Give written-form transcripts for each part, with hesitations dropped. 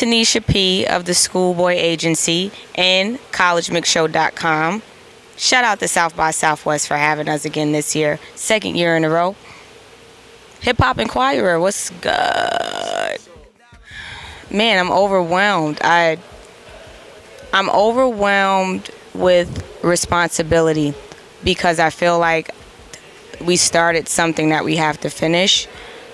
Tenisha P of the Schoolboy Agency and collegemixshow.com. Shout out to South by Southwest for having us again this year, second year in a row. Hip Hop Inquirer, what's good? Man, I'm overwhelmed. I'm overwhelmed with responsibility because I feel like we started something that we have to finish,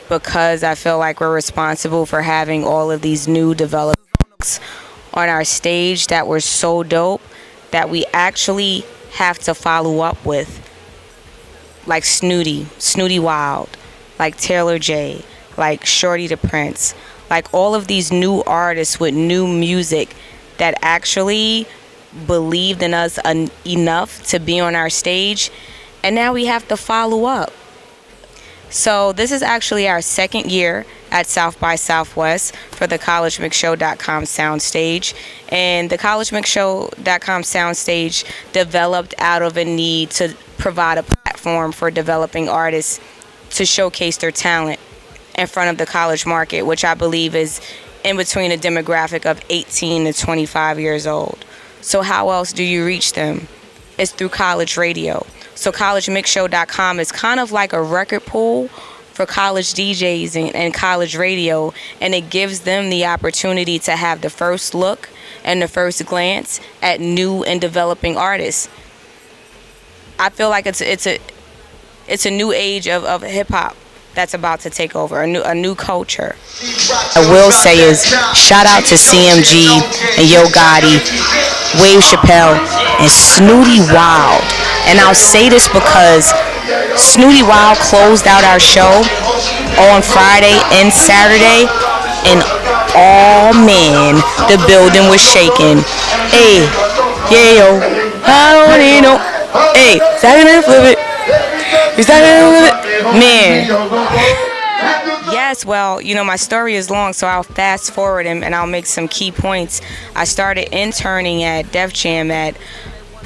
because I feel like we're responsible for having all of these new developments on our stage that were so dope that we actually have to follow up with, like Snooty Wild, like Taylor J, like Shorty the Prince, like all of these new artists with new music that actually believed in us enough to be on our stage, and now we have to follow up. So this is actually our second year at South by Southwest for the collegemixshow.com soundstage. And the collegemixshow.com soundstage developed out of a need to provide a platform for developing artists to showcase their talent in front of the college market, which I believe is in between a demographic of 18 to 25 years old. So how else do you reach them? It's through college radio. So collegemixshow.com is kind of like a record pool for college DJs and college radio, and it gives them the opportunity to have the first look and the first glance at new and developing artists. I feel like it's a new age of hip hop that's about to take over, a new culture. I will say is shout out to CMG and Yo Gotti, Wave Chappelle, and Snooty Wild. And I'll say this because Snooty Wild closed out our show on Friday and Saturday, and oh man, the building was shaking. Hey, yeah, yo, I don't need no. Hey, Saturday flip it. Man. Yes, well, my story is long, so I'll fast forward and I'll make some key points. I started interning at Def Jam at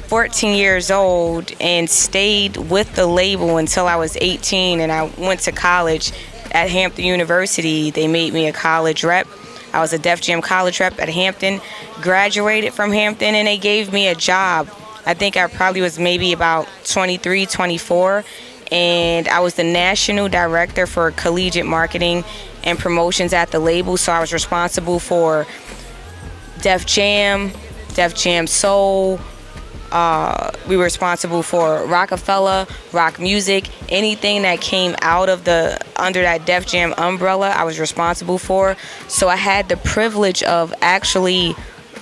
14 years old and stayed with the label until I was 18, and I went to college at Hampton University. They made me a college rep. I was a Def Jam college rep at Hampton, graduated from Hampton, and they gave me a job. I think I probably was maybe about 23, 24, and I was the national director for collegiate marketing and promotions at the label, so I was responsible for Def Jam Soul. We were responsible for Rockefeller, rock music, anything that came out of under that Def Jam umbrella, I was responsible for. So I had the privilege of actually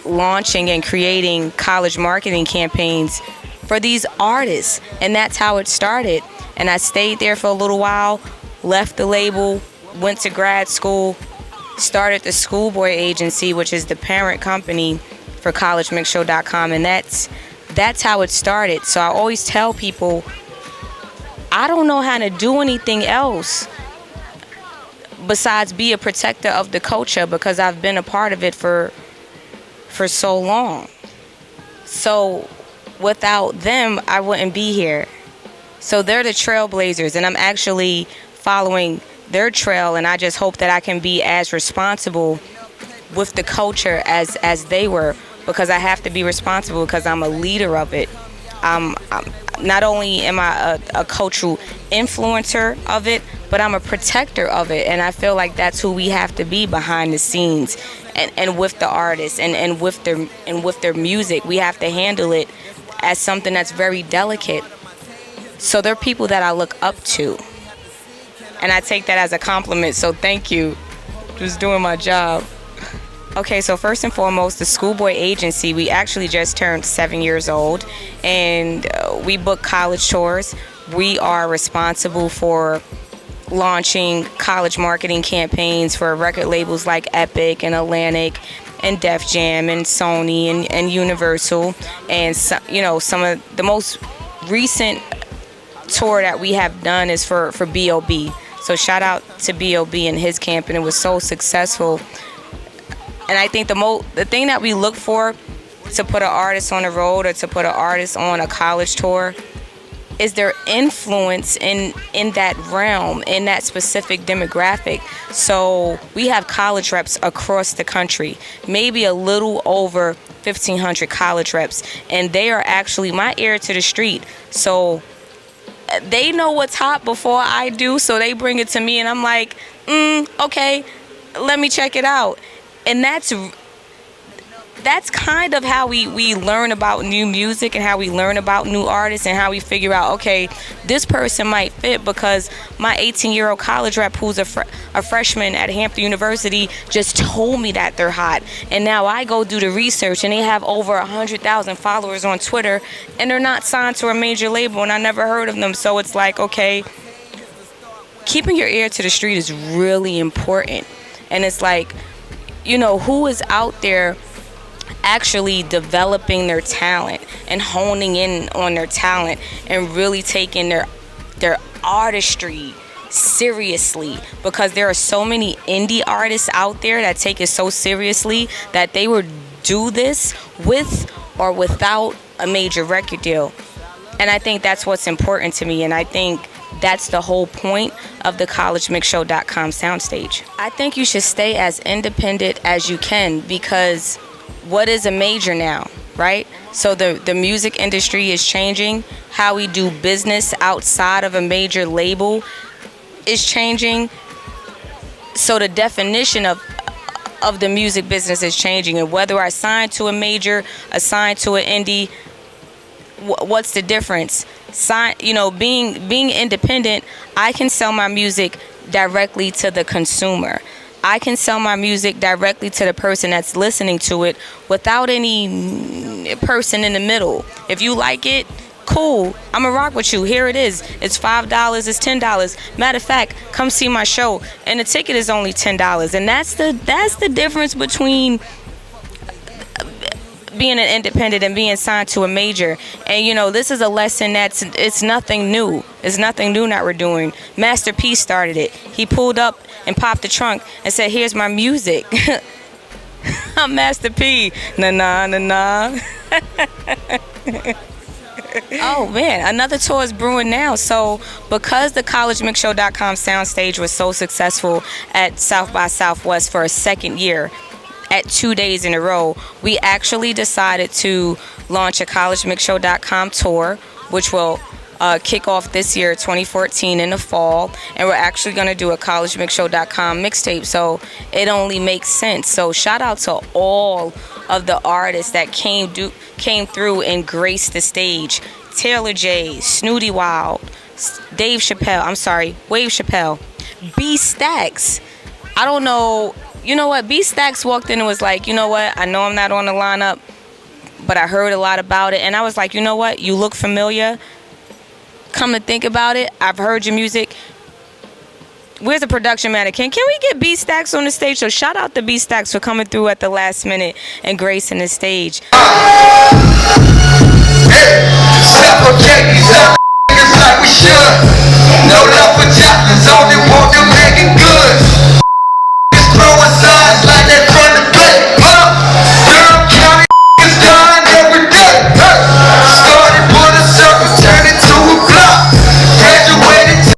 launching and creating college marketing campaigns for these artists, and that's how it started. And I stayed there for a little while, left the label, went to grad school, started the Schoolboy Agency, which is the parent company for collegemixshow.com, and that's how it started. So I always tell people, I don't know how to do anything else besides be a protector of the culture, because I've been a part of it for so long. So without them, I wouldn't be here. So they're the trailblazers, and I'm actually following their trail, and I just hope that I can be as responsible with the culture as they were, because I have to be responsible because I'm a leader of it. Not only am I a cultural influencer of it, but I'm a protector of it, and I feel like that's who we have to be behind the scenes and with the artists and with their music. We have to handle it as something that's very delicate. So they're people that I look up to, and I take that as a compliment, so thank you. Just doing my job. Okay, so first and foremost, the Schoolboy Agency, we actually just turned 7 years old, and we book college tours. We are responsible for launching college marketing campaigns for record labels like Epic and Atlantic and Def Jam and Sony and Universal, and some of the most recent tour that we have done is for B.O.B. So shout out to B.O.B. and his camp, and it was so successful. And I think the thing that we look for to put an artist on the road or to put an artist on a college tour is their influence in that realm, in that specific demographic. So we have college reps across the country, maybe a little over 1,500 college reps, and they are actually my ear to the street. So they know what's hot before I do, so they bring it to me, and I'm like, okay, let me check it out. And that's kind of how we learn about new music, and how we learn about new artists, and how we figure out, okay, this person might fit because my 18-year-old college rep who's a freshman at Hampton University just told me that they're hot. And now I go do the research, and they have over 100,000 followers on Twitter, and they're not signed to a major label, and I never heard of them. So it's like, okay, keeping your ear to the street is really important. And it's like, who is out there actually developing their talent and honing in on their talent and really taking their artistry seriously, because there are so many indie artists out there that take it so seriously that they would do this with or without a major record deal. And I think that's what's important to me, and I think that's the whole point of the collegemixshow.com soundstage. I think you should stay as independent as you can, because what is a major now, right? So the music industry is changing. How we do business outside of a major label is changing. So the definition of the music business is changing. And whether I sign to a major, assign to an indie, what's the difference? Being independent, I can sell my music directly to the consumer. I can sell my music directly to the person that's listening to it without any person in the middle. If you like it, cool, I'm gonna rock with you. Here it is. It's $5, it's $10. Matter of fact, come see my show, and the ticket is only $10. And that's the difference between being an independent and being signed to a major. And this is a lesson it's nothing new. It's nothing new that we're doing. Master P started it. He pulled up and popped the trunk and said, here's my music. I'm Master P. Na. Oh man, another tour is brewing now. So because the collegemixshow.com soundstage was so successful at South by Southwest for a second year, at 2 days in a row, we actually decided to launch a collegemixshow.com tour, which will kick off this year, 2014, in the fall. And we're actually going to do a collegemixshow.com mixtape. So it only makes sense. So shout out to all of the artists that came through and graced the stage. Taylor J, Snooty Wild, Wave Chappelle, B Stacks. I don't know. You know what? B Stacks walked in and was like, you know what? I know I'm not on the lineup, but I heard a lot about it. And I was like, you know what? You look familiar. Come to think about it, I've heard your music. Where's the production mannequin? Can we get B Stacks on the stage? So shout out to B Stacks for coming through at the last minute and gracing the stage. Suffocate these other niggas like we should. No love for Joplins, only want them making good. It's throwing signs like that from the plate. Durham County is dying every day. Started with a circle, turned into a block. Graduated to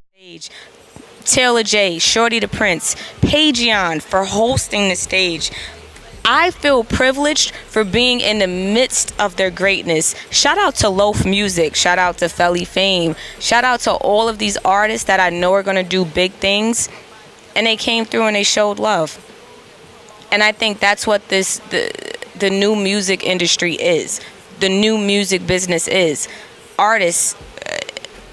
Taylor J, Shorty the Prince, Pageon for hosting the stage. I feel privileged for being in the midst of their greatness. Shout out to Loaf Music. Shout out to Felly Fame. Shout out to all of these artists that I know are going to do big things. And they came through and they showed love. And I think that's what the new music industry is. The new music business is. Artists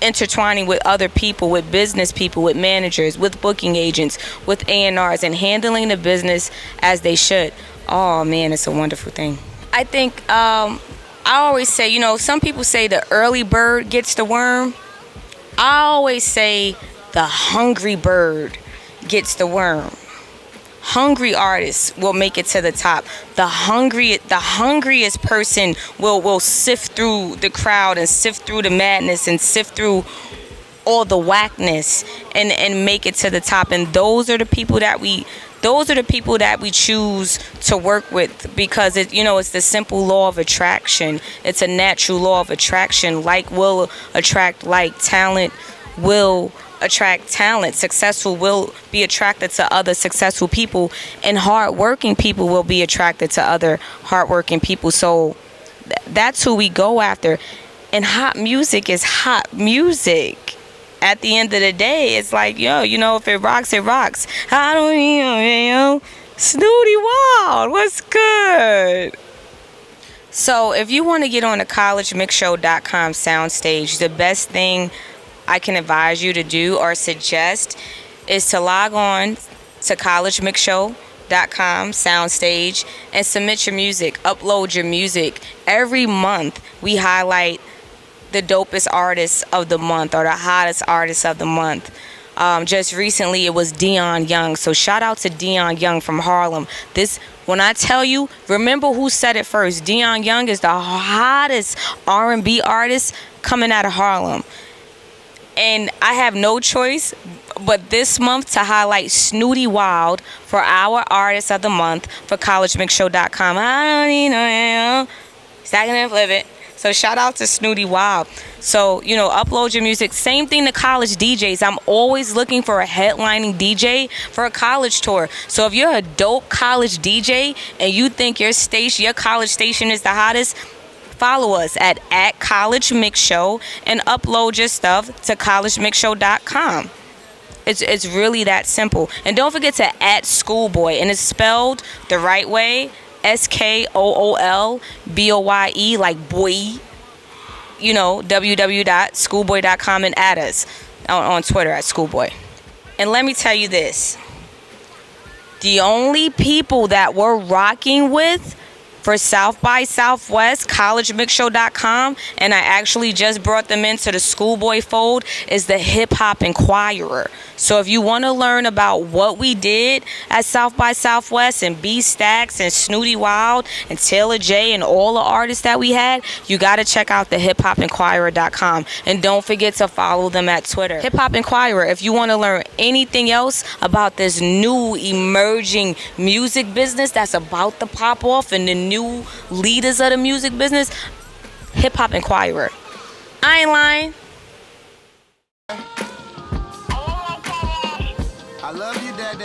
intertwining with other people, with business people, with managers, with booking agents, with A&Rs, and handling the business as they should. Oh man, it's a wonderful thing. I think I always say, some people say the early bird gets the worm. I always say the hungry bird gets the worm. Hungry artists will make it to the top. The hungriest person will sift through the crowd and sift through the madness and sift through all the whackness and make it to the top. And those are the people that we those are the people that we choose to work with, because it's the simple law of attraction. It's a natural law of attraction. Like will attract like, talent will attract talent, successful will be attracted to other successful people, and hardworking people will be attracted to other hardworking people. So that's who we go after. And hot music is hot music. At the end of the day, it's like, if it rocks, it rocks. I don't Snooty Wild, what's good? So if you want to get on the collegemixshow.com soundstage, the best thing I can advise you to do or suggest is to log on to collegemixshow.com soundstage and submit your music, upload your music. Every month we highlight the dopest artists of the month or the hottest artists of the month. Just recently it was Dion Young, so shout out to Dion Young from Harlem. When I tell you, remember who said it first. Dion Young is the hottest R&B artist coming out of Harlem. And I have no choice but this month to highlight Snooty Wild for our artist of the month for collegemixshow.com. I don't need no stacking and flip it. So shout out to Snooty Wild. So, upload your music. Same thing to college DJs. I'm always looking for a headlining DJ for a college tour. So if you're a dope college DJ and you think your college station is the hottest, follow us at College Mix Show and upload your stuff to collegemixshow.com. It's really that simple. And don't forget to @Schoolboy, and it's spelled the right way. SKOOLBOYE, like boy. www.schoolboy.com, and add us on Twitter at Schoolboy. And let me tell you this. The only people that we're rocking with for South by Southwest, collegemixshow.com, and I actually just brought them into the Schoolboy fold, is the Hip Hop Inquirer. So if you want to learn about what we did at South by Southwest and B Stacks and Snooty Wild and Taylor J and all the artists that we had, you got to check out the hiphopinquirer.com. And don't forget to follow them at Twitter. Hip Hop Inquirer, if you want to learn anything else about this new emerging music business that's about to pop off and the new leaders of the music business, Hip Hop Inquirer. I ain't lying. I love you, Dad.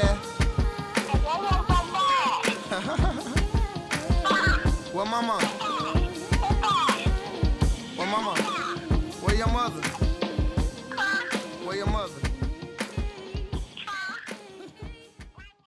Well, Mama.